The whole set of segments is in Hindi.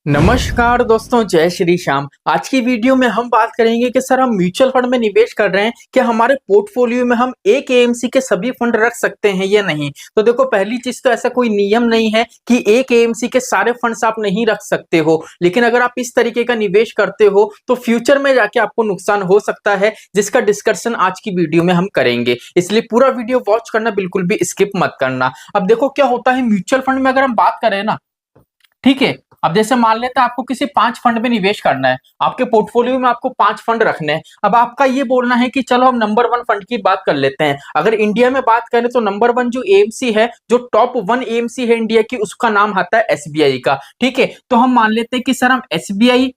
नमस्कार दोस्तों, जय श्री श्याम। आज की वीडियो में हम बात करेंगे कि सर हम म्यूचुअल फंड में निवेश कर रहे हैं कि हमारे पोर्टफोलियो में हम एक एएमसी के सभी फंड रख सकते हैं या नहीं। तो देखो, पहली चीज तो ऐसा कोई नियम नहीं है कि एक एएमसी के सारे फंड्स आप नहीं रख सकते हो, लेकिन अगर आप इस तरीके का निवेश करते हो तो फ्यूचर में जाके आपको नुकसान हो सकता है, जिसका डिस्कशन आज की वीडियो में हम करेंगे। इसलिए पूरा वीडियो वॉच करना, बिल्कुल भी स्किप मत करना। अब देखो क्या होता है म्यूचुअल फंड में, अगर हम बात करें ना, ठीक है। अब जैसे मान लेते हैं आपको किसी 5 फंड में निवेश करना है, आपके पोर्टफोलियो में आपको 5 फंड रखने हैं। अब आपका ये बोलना है कि चलो हम नंबर 1 फंड की बात कर लेते हैं। अगर इंडिया में बात करें तो नंबर 1 जो एएमसी है, जो टॉप 1 एएमसी है इंडिया की, उसका नाम आता है एसबीआई का। ठीक है, तो हम मान लेते हैं कि सर हम एसबीआई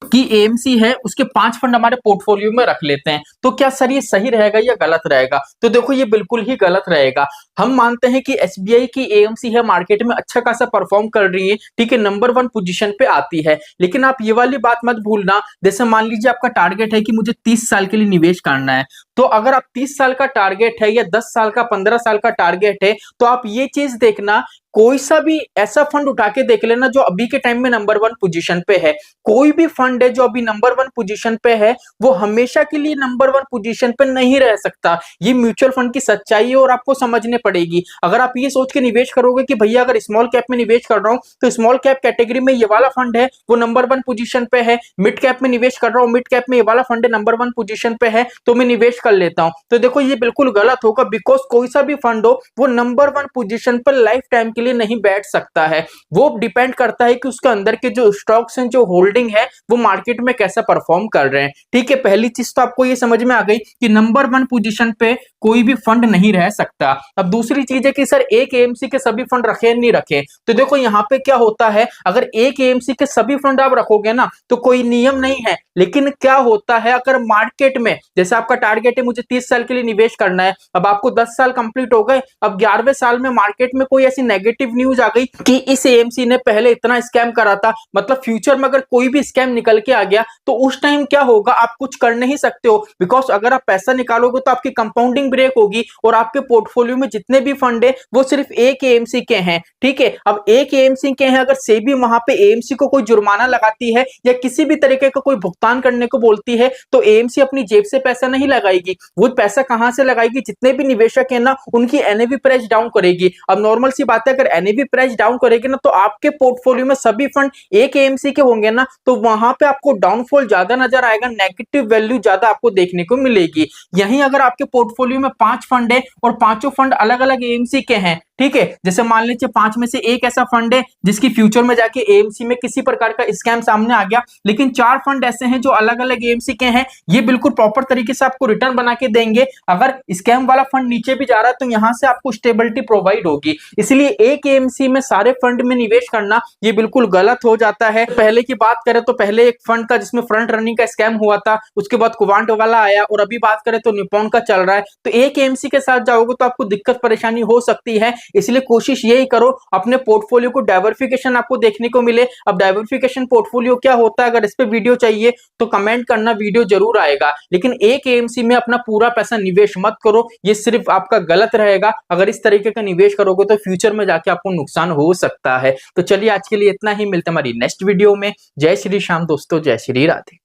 की एएमसी है, उसके 5 फंड हमारे पोर्टफोलियो में रख लेते हैं। तो क्या सर ये सही रहेगा या गलत रहेगा? तो देखो, ये बिल्कुल ही गलत रहेगा। हम मानते हैं कि एसबीआई की एएमसी है, मार्केट में अच्छा खासा परफॉर्म कर रही है, ठीक है, नंबर 1 पोजीशन पे आती है। लेकिन आप ये वाली बात मत भूलना, जैसे मान लीजिए आपका टारगेट है कि मुझे 30 साल के लिए निवेश करना है। तो अगर आप 30 साल का टारगेट है या 10 साल का, 15 साल का टारगेट है, तो आप ये चीज देखना, कोई सा भी ऐसा फंड उठा के देख लेना जो अभी के टाइम में नंबर 1 पोजीशन पे है। कोई भी फंड है जो अभी नंबर 1 पोजीशन पे है, वो हमेशा के लिए नंबर 1 पोजीशन पे नहीं रह सकता। ये म्यूचुअल फंड की सच्चाई है और आपको समझने पड़ेगी। अगर आप ये सोच के निवेश करोगे कि भैया अगर स्मॉल कैप में निवेश कर रहा हूं तो स्मॉल कैप कैटेगरी में ये वाला फंड है, वो नंबर 1 पोजीशन पे है, मिड कैप में निवेश कर रहा हूं, मिड कैप में ये वाला फंड है, नंबर 1 पोजीशन पे है, तो मैं निवेश कर लेता हूं। तो देखो, ये बिल्कुल गलत होगा, बिकॉज कोई सा भी फंड हो, वो नंबर 1 पोजीशन पर लाइफ टाइम के लिए नहीं बैठ सकता है। वो डिपेंड करता है कि उसके अंदर के जो स्टॉक्स हैं, जो होल्डिंग है, वो मार्केट में कैसा परफॉर्म कर रहे हैं। ठीक है, पहली चीज तो आपको ये समझ में आ गई कि नंबर 1 पोजीशन पे कोई भी फंड नहीं रह सकता। अब दूसरी चीज है कि सर एक एएमसी के सभी फंड रखे नहीं रखे। तो देखो यहाँ पे क्या होता है, अगर एक एएमसी के सभी फंड आप रखोगे ना तो कोई नियम नहीं है, लेकिन क्या होता है, अगर मार्केट में जैसे आपका टारगेट है मुझे 30 साल के लिए निवेश करना है, अब आपको 10 साल कंप्लीट हो गए, अब 11वें साल में मार्केट में कोई ऐसी नेगेटिव न्यूज आ गई कि इस एएमसी ने पहले इतना स्कैम करा था, मतलब फ्यूचर में अगर कोई भी स्कैम निकल के आ गया तो उस टाइम क्या होगा, आप कुछ कर नहीं सकते हो। बिकॉज अगर आप पैसा निकालोगे तो आपकी कंपाउंडिंग ब्रेक होगी और आपके पोर्टफोलियो में जितने भी फंड है वो सिर्फ एक एएमसी के हैं। ठीक है, अब एक एएमसी के हैं, अगर सेबी वहां पे एएमसी को कोई जुर्माना लगाती है या किसी भी तरीके का कोई भुगतान करने को बोलती है, तो एएमसी अपनी जेब से पैसा नहीं लगाएगी। वो पैसा कहां से लगाएगी, जितने भी निवेशक है ना, उनकी एनएवी प्राइस डाउन करेगी। अब नॉर्मल सी बात है, अगर एनएवी प्राइस डाउन करेगी ना, तो आपके पोर्टफोलियो में सभी फंड एक एएमसी के होंगे ना, तो वहां पे आपको डाउनफॉल ज्यादा नजर आएगा, नेगेटिव वैल्यू ज्यादा आपको देखने को मिलेगी। यहीं अगर आपके पोर्टफोलियो में 5 फंड है और पांचों फंड अलग अलग एएमसी के हैं, ठीक है, जैसे मान लीजिए 5 में से एक ऐसा फंड है जिसकी फ्यूचर में जाके एएमसी में किसी प्रकार का स्कैम सामने आ गया, लेकिन 4 फंड ऐसे हैं जो अलग अलग एएमसी के हैं, ये बिल्कुल प्रॉपर तरीके से आपको रिटर्न बना के देंगे। अगर स्कैम वाला फंड नीचे भी जा रहा है तो यहां से आपको स्टेबिलिटी प्रोवाइड होगी। इसलिए एक एएमसी में सारे फंड में निवेश करना ये बिल्कुल गलत हो जाता है। पहले की बात करें तो पहले एक फंड का जिसमें फ्रंट रनिंग का स्कैम हुआ था, उसके बाद कुवांट वाला आया, और अभी बात करें तो निप्पॉन का चल रहा है। तो एक एएमसी के साथ जाओगे तो आपको दिक्कत परेशानी हो सकती है। इसलिए कोशिश यही करो अपने पोर्टफोलियो को डाइवर्सिफिकेशन आपको देखने को मिले। अब डाइवर्सिफिकेशन पोर्टफोलियो क्या होता है, अगर इस पे वीडियो चाहिए तो कमेंट करना, वीडियो जरूर आएगा। लेकिन एक एएमसी में अपना पूरा पैसा निवेश मत करो, ये सिर्फ आपका गलत रहेगा। अगर इस तरीके का निवेश करोगे तो फ्यूचर में जाके आपको नुकसान हो सकता है। तो चलिए, आज के लिए इतना ही, मिलते हैं हमारी नेक्स्ट वीडियो में। जय श्री श्याम दोस्तों, जय श्री राधे।